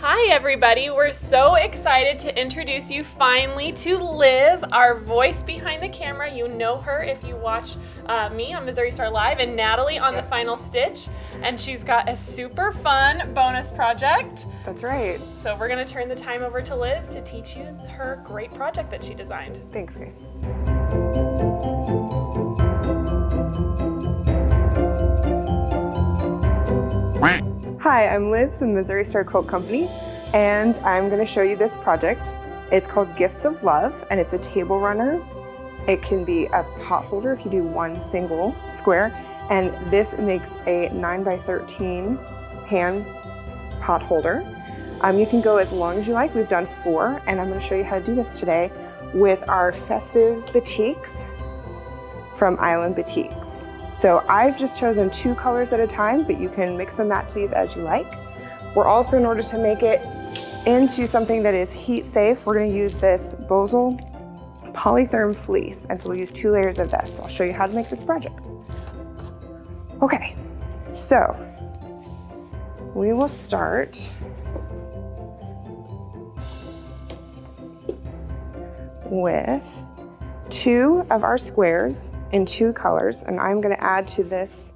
Hi everybody, we're so excited to introduce you finally to Liz, our voice behind the camera. You know her if you watch me on Missouri Star Live, and Natalie on The Final Stitch, and she's got a super fun bonus project. That's right. So we're gonna turn the time over to Liz to teach you her great project that she designed. Thanks, guys. Hi, I'm Liz from Missouri Star Quilt Company, and I'm going to show you this project. It's called Gifts of Love, and it's a table runner. It can be a pot holder if you do one single square, and this makes a 9x13 hand pot holder. You can go as long as you like. We've done 4, and I'm going to show you how to do this today with our festive batiks from Island Batiks. So I've just chosen 2 colors at a time, but you can mix and match these as you like. We're also, in order to make it into something that is heat safe, we're going to use this Bosal polytherm fleece, and so we'll use 2 layers of this. I'll show you how to make this project. Okay, so we will start with 2 of our squares in 2 colors, and I'm going to add to this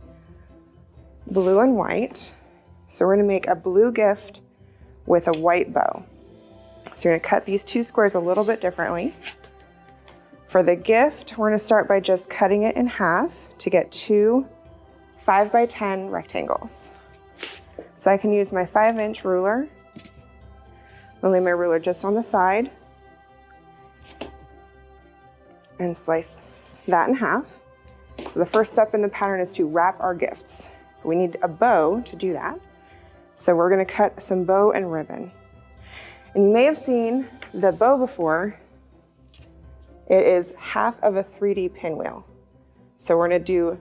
blue and white. So we're going to make a blue gift with a white bow. So you're going to cut these 2 squares a little bit differently. For the gift, we're going to start by just cutting it in half to get 2 5x10 rectangles. So I can use my 5-inch ruler. I'll lay my ruler just on the side and slice that in half. So the first step in the pattern is to wrap our gifts. We need a bow to do that. So we're going to cut some bow and ribbon. And you may have seen the bow before. It is half of a 3D pinwheel. So we're going to do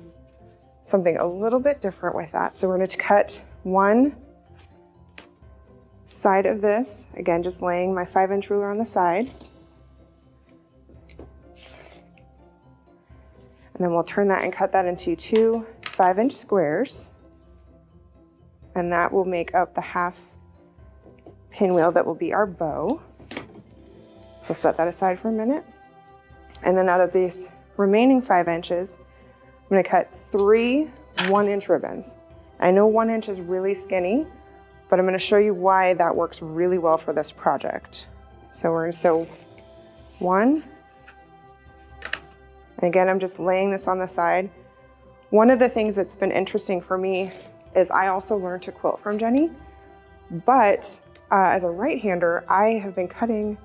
something a little bit different with that. So we're going to cut one side of this, again just laying my 5-inch ruler on the side. And then we'll turn that and cut that into 2 5-inch squares. And that will make up the half pinwheel that will be our bow. So set that aside for a minute. And then out of these remaining 5 inches, I'm going to cut 3 1-inch ribbons. I know 1 inch is really skinny, but I'm going to show you why that works really well for this project. So we're going to sew 1. And again, I'm just laying this on the side. One of the things that's been interesting for me is I also learned to quilt from Jenny, but as a right-hander, I have been cutting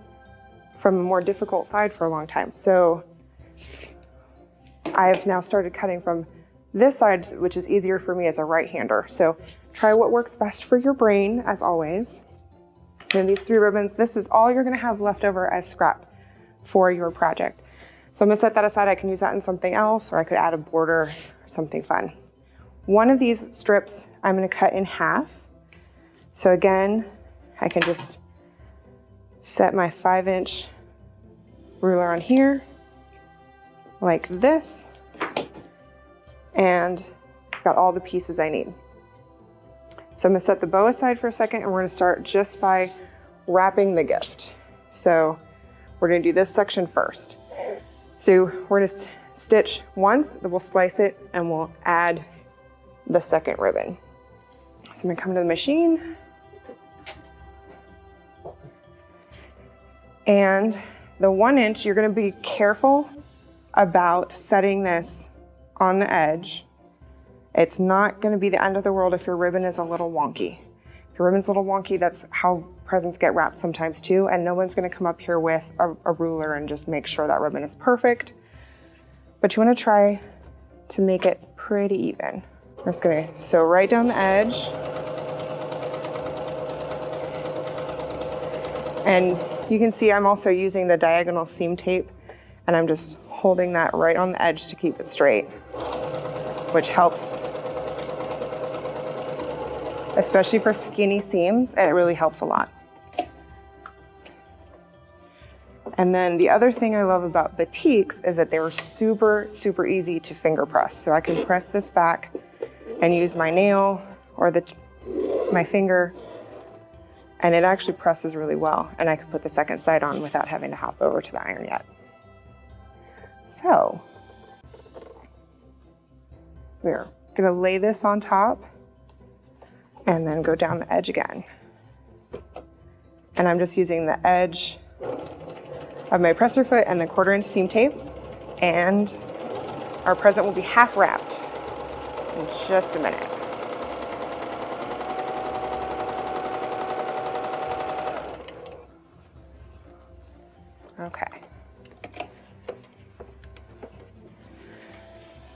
from a more difficult side for a long time. So I've now started cutting from this side, which is easier for me as a right-hander. So try what works best for your brain, as always. Then these 3 ribbons, this is all you're gonna have left over as scrap for your project. So I'm gonna set that aside. I can use that in something else, or I could add a border or something fun. One of these strips I'm gonna cut in half. So again, I can just set my 5-inch ruler on here, like this, and got all the pieces I need. So I'm gonna set the bow aside for a second, and we're gonna start just by wrapping the gift. So we're gonna do this section first. So we're going to stitch once, then we'll slice it, and we'll add the second ribbon. So I'm going to come to the machine. And the 1-inch, you're going to be careful about setting this on the edge. It's not going to be the end of the world if your ribbon is a little wonky. If your ribbon's a little wonky, that's how presents get wrapped sometimes too, and no one's going to come up here with a ruler and just make sure that ribbon is perfect. But you want to try to make it pretty even. I'm just going to sew right down the edge. And you can see I'm also using the diagonal seam tape, and I'm just holding that right on the edge to keep it straight, which helps, especially for skinny seams, and it really helps a lot. And then the other thing I love about batiks is that they were super, super easy to finger press. So I can press this back and use my nail or my finger And it actually presses really well, and I could put the second side on without having to hop over to the iron yet. So we're gonna lay this on top and then go down the edge again. And I'm just using the edge of my presser foot and the 1/4" seam tape, and our present will be half wrapped in just a minute. Okay.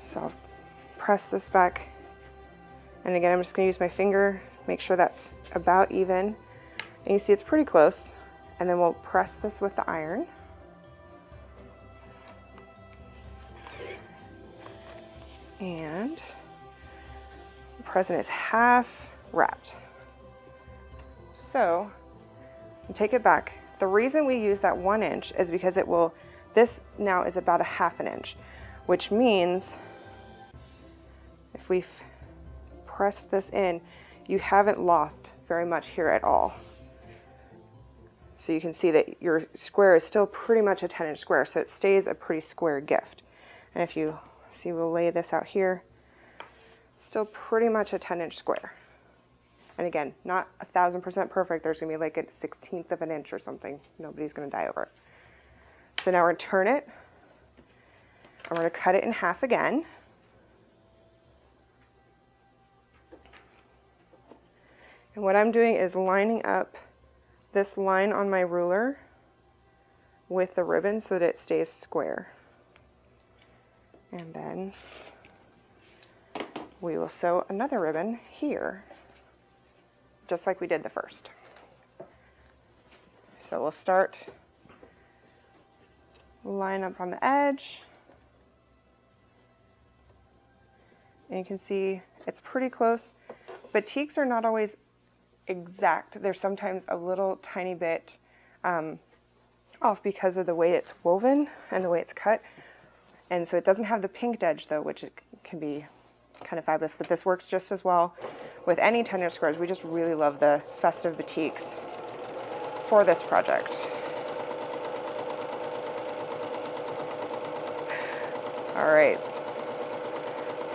So I'll press this back. And again, I'm just gonna use my finger, make sure that's about even. And you see it's pretty close. And then we'll press this with the iron. And the present is half wrapped. So, take it back. The reason we use that 1 inch is because this now is about a 1/2 inch, which means if we've pressed this in, you haven't lost very much here at all. So you can see that your square is still pretty much a 10-inch square, so it stays a pretty square gift. And if you see, we'll lay this out here, still pretty much a 10-inch square. And again, not 1,000% perfect. There's gonna be like a 1/16 of an inch or something. Nobody's gonna die over it. So now we're gonna turn it, and we're gonna cut it in half again. And what I'm doing is lining up this line on my ruler with the ribbon so that it stays square. And then we will sew another ribbon here, just like we did the first. So we'll start, line up on the edge. And you can see it's pretty close. Batiks are not always exact. They're sometimes a little tiny bit off because of the way it's woven and the way it's cut. And so it doesn't have the pinked edge though, which it can be kind of fabulous, but this works just as well with any 10-inch squares. We just really love the festive batiks for this project. All right,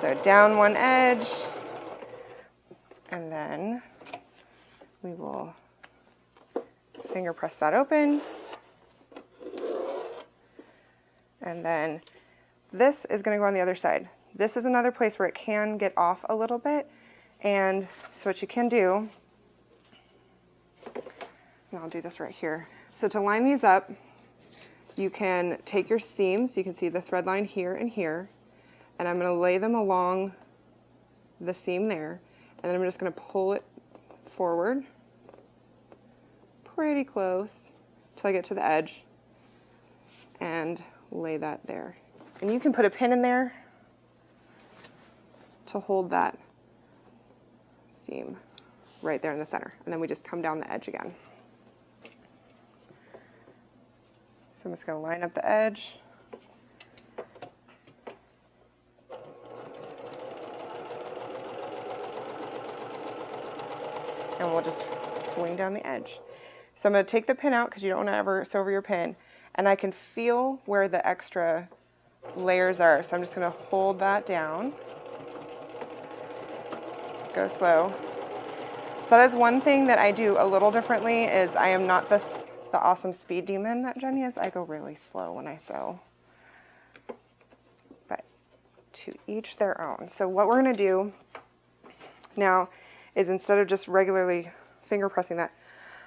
so down one edge, and then we will finger press that open. And then this is going to go on the other side. This is another place where it can get off a little bit. And so what you can do, and I'll do this right here. So to line these up, you can take your seams. You can see the thread line here and here. And I'm going to lay them along the seam there. And then I'm just going to pull it forward pretty close till I get to the edge and lay that there. And you can put a pin in there to hold that seam right there in the center. And then we just come down the edge again. So I'm just going to line up the edge. And we'll just swing down the edge. So I'm going to take the pin out because you don't want to ever sew over your pin. And I can feel where the extra layers are. So I'm just going to hold that down. Go slow. So that is one thing that I do a little differently is I am not the awesome speed demon that Jenny is. I go really slow when I sew. But to each their own. So what we're going to do now is instead of just regularly finger pressing that,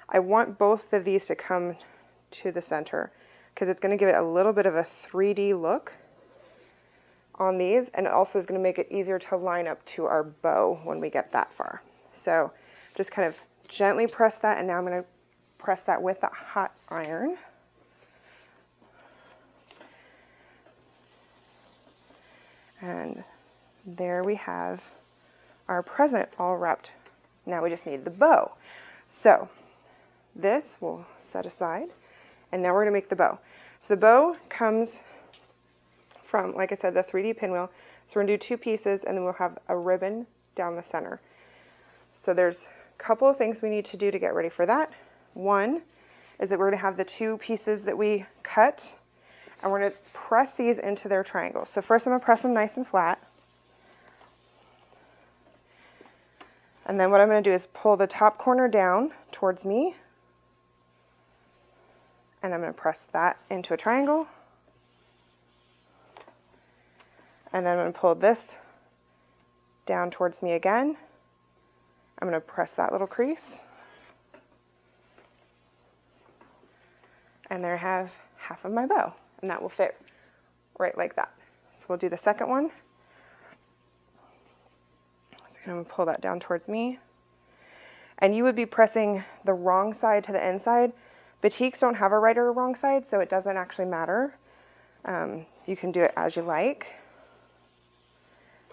I want both of these to come to the center because it's going to give it a little bit of a 3D look on these, and it also is going to make it easier to line up to our bow when we get that far. So just kind of gently press that, and now I'm going to press that with the hot iron. And there we have our present all wrapped. Now we just need the bow. So this we'll set aside, and now we're going to make the bow. So the bow comes from, like I said, the 3D pinwheel. So we're going to do 2 pieces, and then we'll have a ribbon down the center. So there's couple of things we need to do to get ready for that. One is that we're going to have the two pieces that we cut, and we're going to press these into their triangles. So first I'm going to press them nice and flat. And then what I'm going to do is pull the top corner down towards me, and I'm going to press that into a triangle. And then I'm going to pull this down towards me again. I'm going to press that little crease. And there I have half of my bow, and that will fit right like that. So we'll do the second one. So I'm going to pull that down towards me. And you would be pressing the wrong side to the inside. Batiks don't have a right or a wrong side, so it doesn't actually matter. You can do it as you like.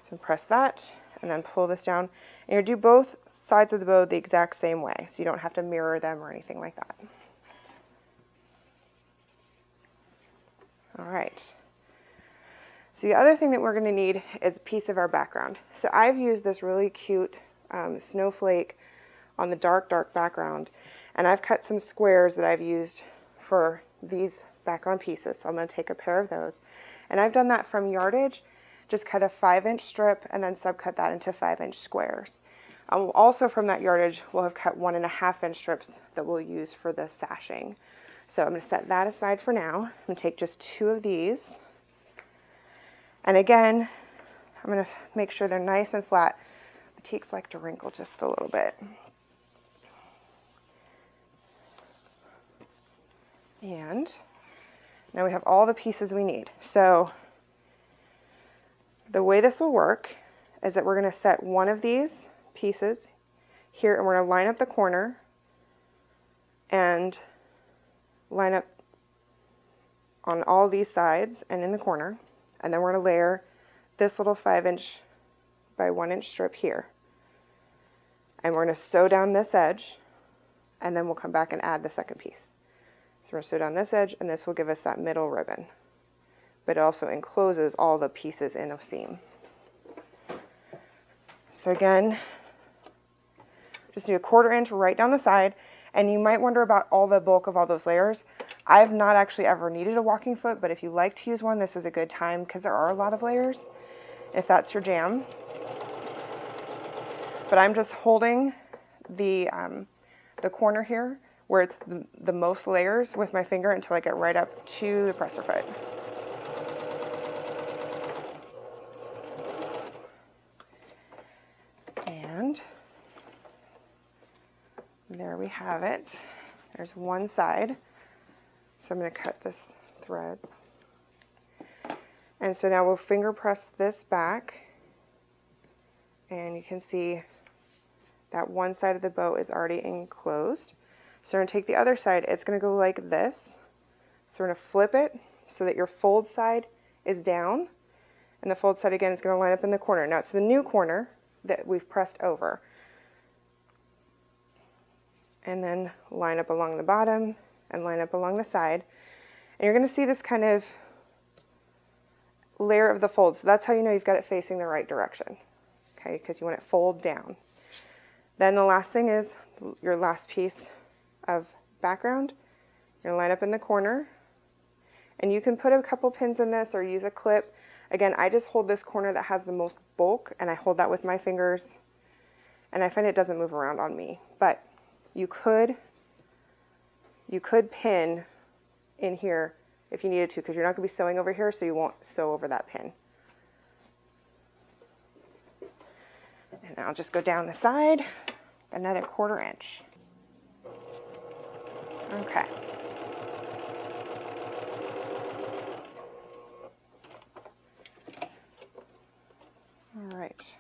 So press that, and then pull this down. And you'll do both sides of the bow the exact same way, so you don't have to mirror them or anything like that. All right. So the other thing that we're going to need is a piece of our background. So I've used this really cute snowflake on the dark, dark background, and I've cut some squares that I've used for these background pieces. So I'm going to take a pair of those, and I've done that from yardage. Just cut a 5-inch strip and then subcut that into 5-inch squares. Also from that yardage, we'll have cut 1.5-inch strips that we'll use for the sashing. So I'm going to set that aside for now. I'm going to take just 2 of these. And again, I'm going to make sure they're nice and flat. Batiks like to wrinkle just a little bit. And now we have all the pieces we need. So the way this will work is that we're going to set one of these pieces here, and we're going to line up the corner and line up on all these sides and in the corner, and then we're going to layer this little 5-inch by 1-inch strip here, and we're going to sew down this edge, and then we'll come back and add the second piece. So we're going to sew down this edge, and this will give us that middle ribbon, but it also encloses all the pieces in a seam. So again, just do a 1/4 inch right down the side, and you might wonder about all the bulk of all those layers. I've not actually ever needed a walking foot, but if you like to use one, this is a good time because there are a lot of layers, if that's your jam. But I'm just holding the corner here where it's the most layers with my finger until I get right up to the presser foot. And there we have it. There's one side. So I'm going to cut this threads. And so now we'll finger press this back, and you can see that one side of the bow is already enclosed. So we're going to take the other side. It's going to go like this. So we're going to flip it so that your fold side is down, and the fold side again is going to line up in the corner. Now it's the new corner that we've pressed over. And then line up along the bottom and line up along the side. And you're going to see this kind of layer of the fold. So that's how you know you've got it facing the right direction. Okay, because you want it fold down. Then the last thing is your last piece of background. You're going to line up in the corner. And you can put a couple pins in this or use a clip. Again, I just hold this corner that has the most bulk, and I hold that with my fingers. And I find it doesn't move around on me. But you could pin in here if you needed to, because you're not going to be sewing over here, so you won't sew over that pin. And then I'll just go down the side, another 1/4 inch. Okay. All right.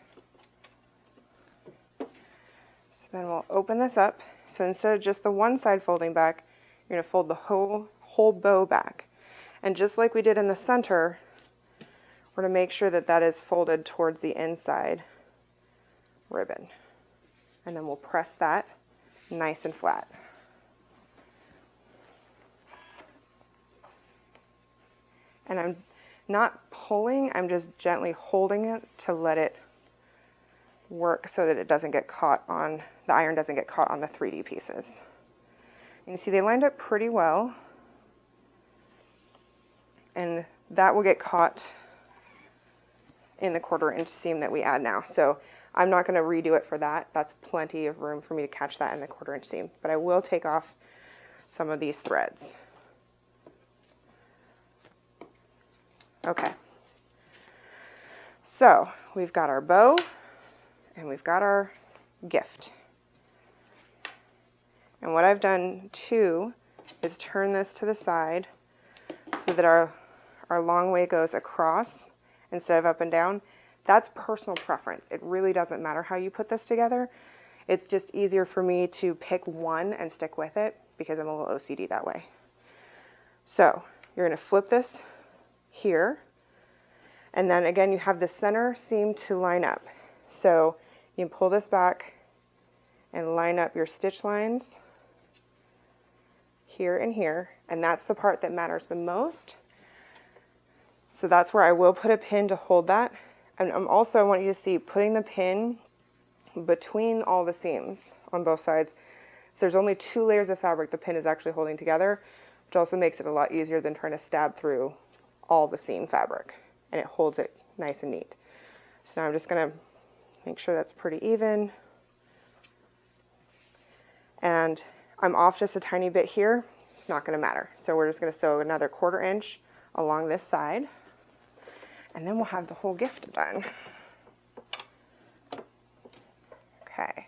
So then we'll open this up. So instead of just the one side folding back, you're going to fold the whole bow back. And just like we did in the center, we're going to make sure that that is folded towards the inside ribbon. And then we'll press that nice and flat. And I'm not pulling, I'm just gently holding it to let it work so that it doesn't get caught on, the iron doesn't get caught on the 3D pieces. And you see they lined up pretty well, and that will get caught in the 1/4 inch seam that we add now. So I'm not going to redo it for that. That's plenty of room for me to catch that in the 1/4 inch seam, but I will take off some of these threads. Okay, so we've got our bow and we've got our gift. And what I've done too is turn this to the side so that our long way goes across instead of up and down. That's personal preference. It really doesn't matter how you put this together. It's just easier for me to pick one and stick with it because I'm a little OCD that way. So you're going to flip this here, and then again you have the center seam to line up. So you can pull this back and line up your stitch lines here and here, and that's the part that matters the most. So that's where I will put a pin to hold that. And I want you to see putting the pin between all the seams on both sides. So there's only 2 layers of fabric the pin is actually holding together, which also makes it a lot easier than trying to stab through all the seam fabric, and it holds it nice and neat. So now I'm just going to make sure that's pretty even. And I'm off just a tiny bit here. It's not going to matter. So we're just going to sew another 1/4 inch along this side, and then we'll have the whole gift done. Okay.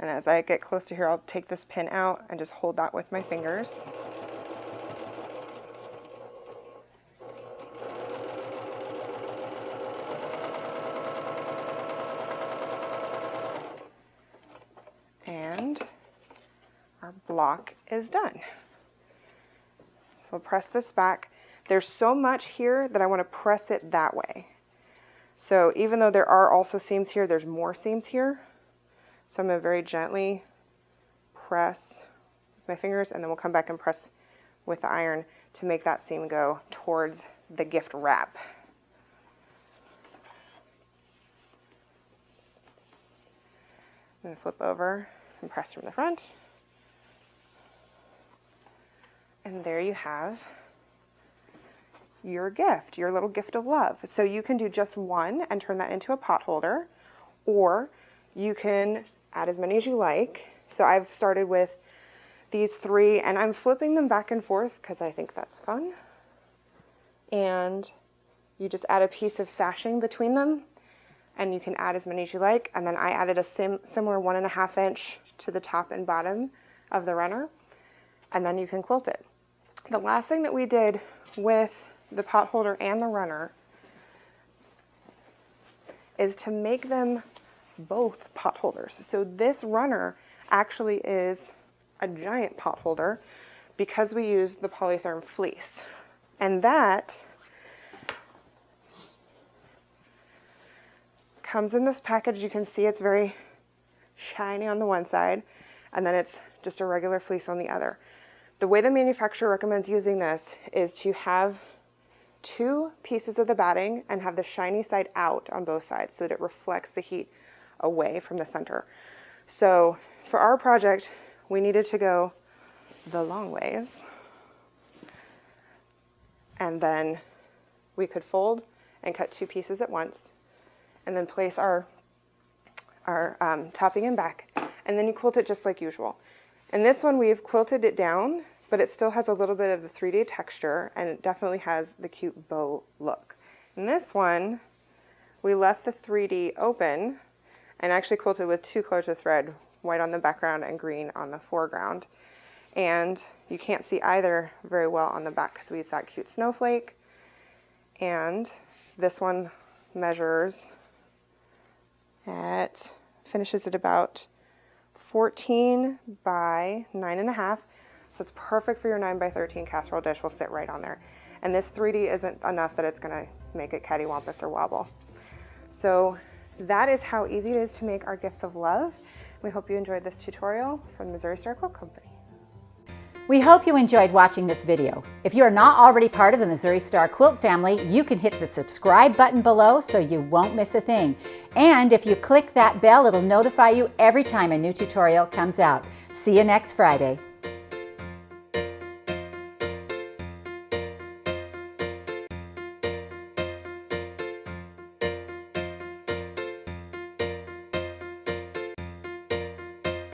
And as I get close to here, I'll take this pin out and just hold that with my fingers. And our block is done. So I'll press this back. There's so much here that I want to press it that way. So even though there are also seams here, there's more seams here. So I'm going to very gently press with my fingers, and then we'll come back and press with the iron to make that seam go towards the gift wrap. I'm going to flip over and press from the front. And there you have your gift, your little gift of love. So you can do just one and turn that into a pot holder, or you can add as many as you like. So I've started with these 3, and I'm flipping them back and forth because I think that's fun. And you just add a piece of sashing between them, and you can add as many as you like. And then I added a similar 1.5 inch to the top and bottom of the runner, and then you can quilt it. The last thing that we did with the pot holder and the runner is to make them both pot holders. So this runner actually is a giant pot holder because we used the polytherm fleece. And that comes in this package. You can see it's very shiny on the one side, and then it's just a regular fleece on the other. The way the manufacturer recommends using this is to have 2 pieces of the batting and have the shiny side out on both sides so that it reflects the heat away from the center. So for our project, we needed to go the long ways, and then we could fold and cut 2 pieces at once, and then place our topping and back, and then you quilt it just like usual. And this one, we've quilted it down, but it still has a little bit of the 3D texture, and it definitely has the cute bow look. In this one, we left the 3D open and actually quilted with 2 colors of thread, white on the background and green on the foreground. And you can't see either very well on the back because we used that cute snowflake. And this one finishes at about 14 by 9.5. So it's perfect for your 9 by 13 casserole dish. Will sit right on there. And this 3D isn't enough that it's gonna make it cattywampus or wobble. So that is how easy it is to make our gifts of love. We hope you enjoyed this tutorial from the Missouri Star Quilt Company. We hope you enjoyed watching this video. If you are not already part of the Missouri Star Quilt family, you can hit the subscribe button below so you won't miss a thing. And if you click that bell, it'll notify you every time a new tutorial comes out. See you next Friday.